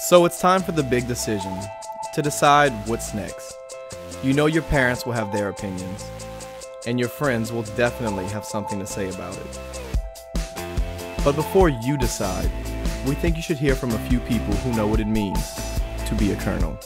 So it's time for the big decision, to decide what's next. You know your parents will have their opinions, and your friends will definitely have something to say about it. But before you decide, we think you should hear from a few people who know what it means to be a colonel.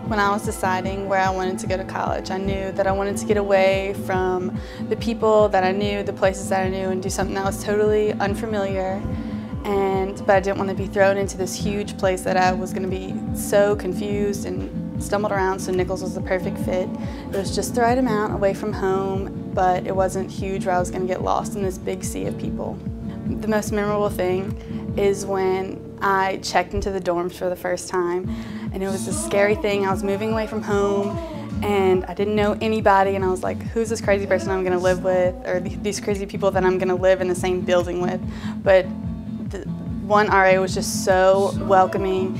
When I was deciding where I wanted to go to college, I knew that I wanted to get away from the people that I knew, the places that I knew, and do something that was totally unfamiliar. But I didn't want to be thrown into this huge place that I was going to be so confused and stumbled around, so Nicholls was the perfect fit. It was just the right amount away from home, but it wasn't huge where I was going to get lost in this big sea of people. The most memorable thing is when I checked into the dorms for the first time, and it was a scary thing. I was moving away from home and I didn't know anybody, and I was like, who's this crazy person I'm gonna live with, or these crazy people that I'm gonna live in the same building with? But the one RA was just so welcoming.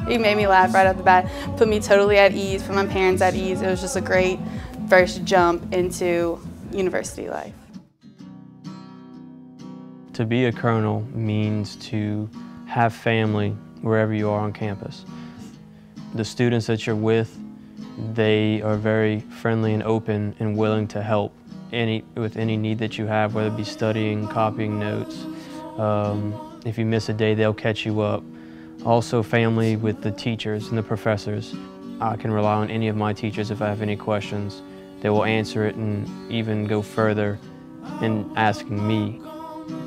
He made me laugh right off the bat, put me totally at ease, put my parents at ease. It was just a great first jump into university life. To be a colonel means to have family wherever you are on campus. The students that you're with, they are very friendly and open and willing to help with any need that you have, whether it be studying, copying notes. If you miss a day, they'll catch you up. Also family with the teachers and the professors. I can rely on any of my teachers if I have any questions. They will answer it and even go further in asking me,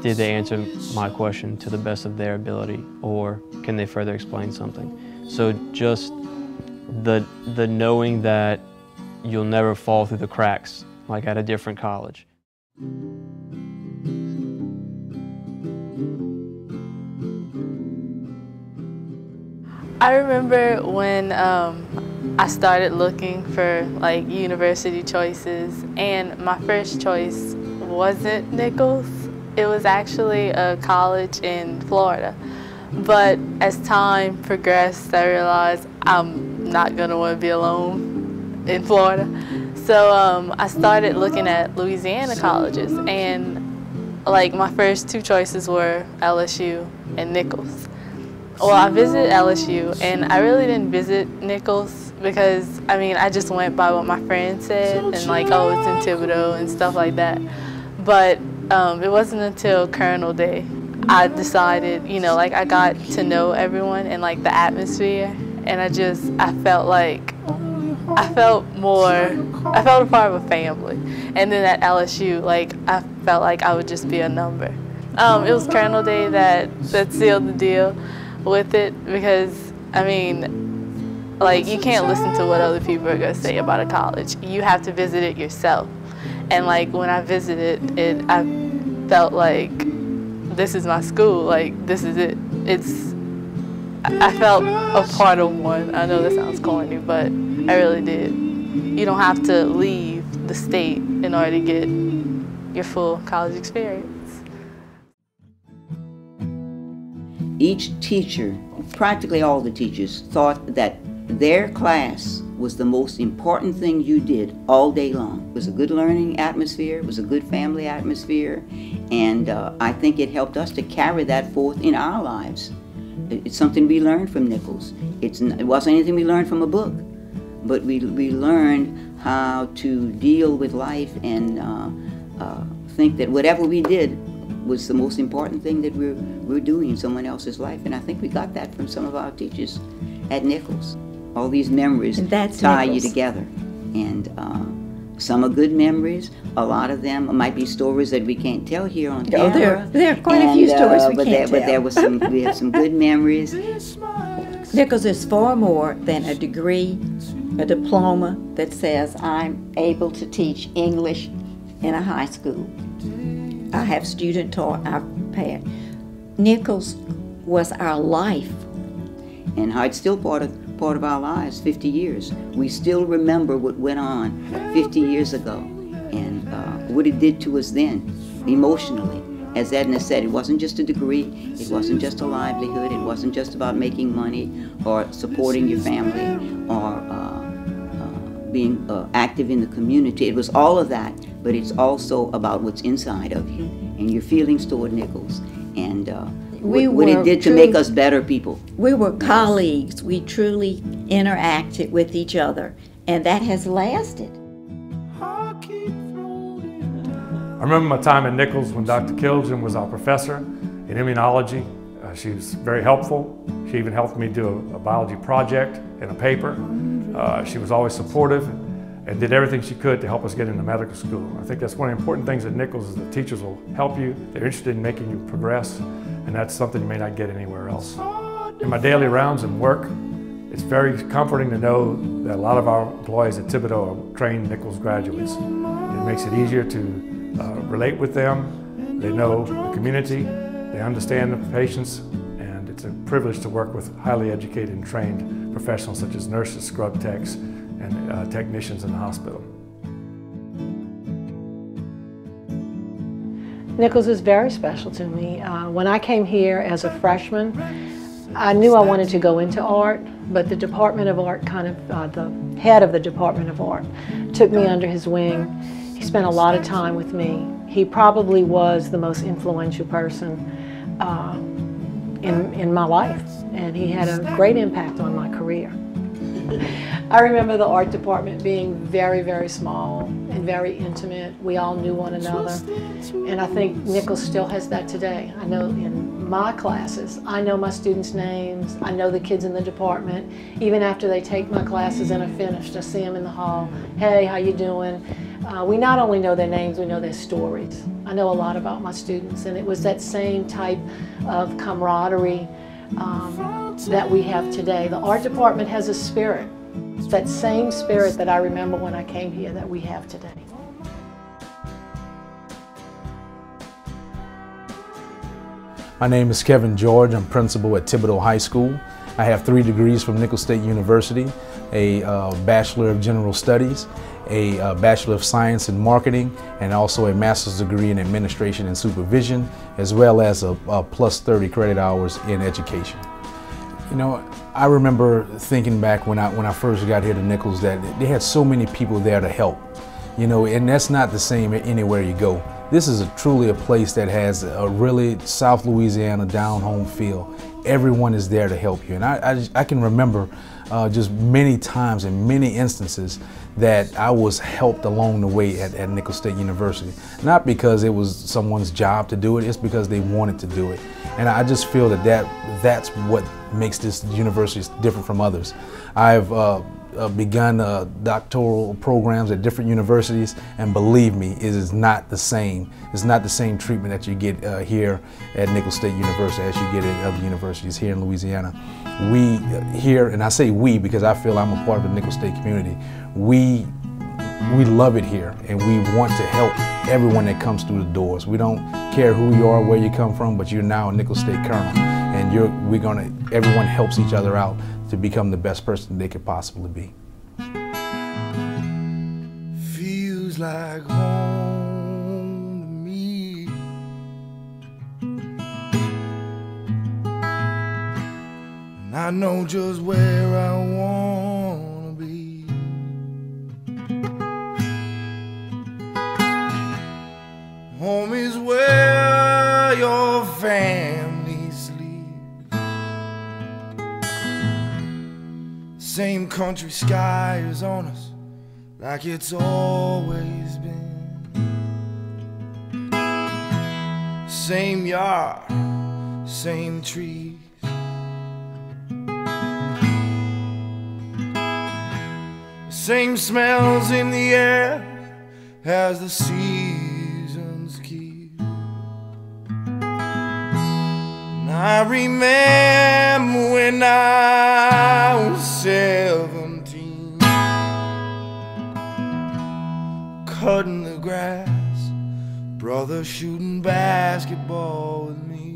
did they answer my question to the best of their ability, or can they further explain something? So just the knowing that you'll never fall through the cracks like at a different college. I remember when I started looking for like university choices, and my first choice wasn't Nicholls. It was actually a college in Florida. But as time progressed, I realized I'm not gonna want to be alone in Florida. So I started looking at Louisiana colleges, and like my first two choices were LSU and Nicholls. Well, I visited LSU, and I really didn't visit Nicholls because, I mean, I just went by what my friends said, and like, oh, it's in Thibodeau and stuff like that. But it wasn't until Colonel Day I decided, you know, like I got to know everyone and like the atmosphere, and I felt a part of a family. And then at LSU, like I felt like I would just be a number. It was Colonel Day that sealed the deal with it, because I mean, like, you can't listen to what other people are going to say about a college. You have to visit it yourself. And like when I visited it, I felt like this is my school, like this is it. I felt a part of one. I know that sounds corny, but I really did. You don't have to leave the state in order to get your full college experience. Each teacher, practically all the teachers, thought that their class was the most important thing you did all day long. It was a good learning atmosphere, it was a good family atmosphere, and I think it helped us to carry that forth in our lives. It's something we learned from Nicholls. It wasn't anything we learned from a book, but we learned how to deal with life and think that whatever we did was the most important thing that we're doing in someone else's life. And I think we got that from some of our teachers at Nicholls. All these memories tie you together. And some are good memories. A lot of them might be stories that we can't tell here on camera. There are quite a few stories we can't tell. But there was we have some good memories. Nicholls is far more than a degree, a diploma that says I'm able to teach English in a high school. I have student taught, I've had. Nicholls was our life. And it's still part part of our lives, 50 years. We still remember what went on 50 years ago and what it did to us then, emotionally. As Edna said, it wasn't just a degree, it wasn't just a livelihood, it wasn't just about making money or supporting your family or being active in the community. It was all of that, but it's also about what's inside of you and your feelings toward Nicholls and what it did to make us better people. We were colleagues. We truly interacted with each other, and that has lasted. I remember my time at Nicholls when Dr. Kilgen was our professor in immunology. She was very helpful. She even helped me do a biology project and a paper. She was always supportive and did everything she could to help us get into medical school. I think that's one of the important things at Nicholls is that teachers will help you. They're interested in making you progress, and that's something you may not get anywhere else. In my daily rounds and work, it's very comforting to know that a lot of our employees at Thibodeau are trained Nicholls graduates. It makes it easier to relate with them. They know the community, they understand the patients, and it's a privilege to work with highly educated and trained professionals such as nurses, scrub techs, and technicians in the hospital. Nicholls is very special to me. When I came here as a freshman, I knew I wanted to go into art, but the Department of Art the head of the Department of Art took me under his wing. He spent a lot of time with me. He probably was the most influential person in my life, and he had a great impact on my career. I remember the art department being very, very small and very intimate. We all knew one another, and I think Nicholls still has that today. I know in my classes, I know my students' names, I know the kids in the department. Even after they take my classes and are finished, I see them in the hall. Hey, how you doing? We not only know their names, we know their stories. I know a lot about my students, and it was that same type of camaraderie that we have today. The art department has a spirit. It's that same spirit that I remember when I came here that we have today. My name is Kevin George. I'm principal at Thibodeau High School. I have 3 degrees from Nicholls State University, a Bachelor of General Studies, a Bachelor of Science in Marketing, and also a Master's degree in Administration and Supervision, as well as a plus 30 credit hours in education. You know, I remember thinking back when I first got here to Nicholls that they had so many people there to help. You know, and that's not the same anywhere you go. This is truly a place that has a really South Louisiana down-home feel. Everyone is there to help you. And I can remember just many times and many instances that I was helped along the way at Nicholls State University. Not because it was someone's job to do it, it's because they wanted to do it. And I just feel that's what makes this university different from others. I've begun doctoral programs at different universities, and believe me, it is not the same. It's not the same treatment that you get here at Nicholls State University as you get at other universities here in Louisiana. We here, and I say we because I feel I'm a part of the Nicholls State community, we love it here, and we want to help everyone that comes through the doors. We don't care who you are, where you come from, but you're now a Nicholls State Colonel, and everyone helps each other out to become the best person they could possibly be. Feels like home to me. And I know just where I wanna be. Home is where your family sleeps. Same country sky is on us like it's always been. Same yard, same trees. Same smells in the air as the seasons keep. And I remember when I was 17, cutting the grass, brother shooting basketball with me.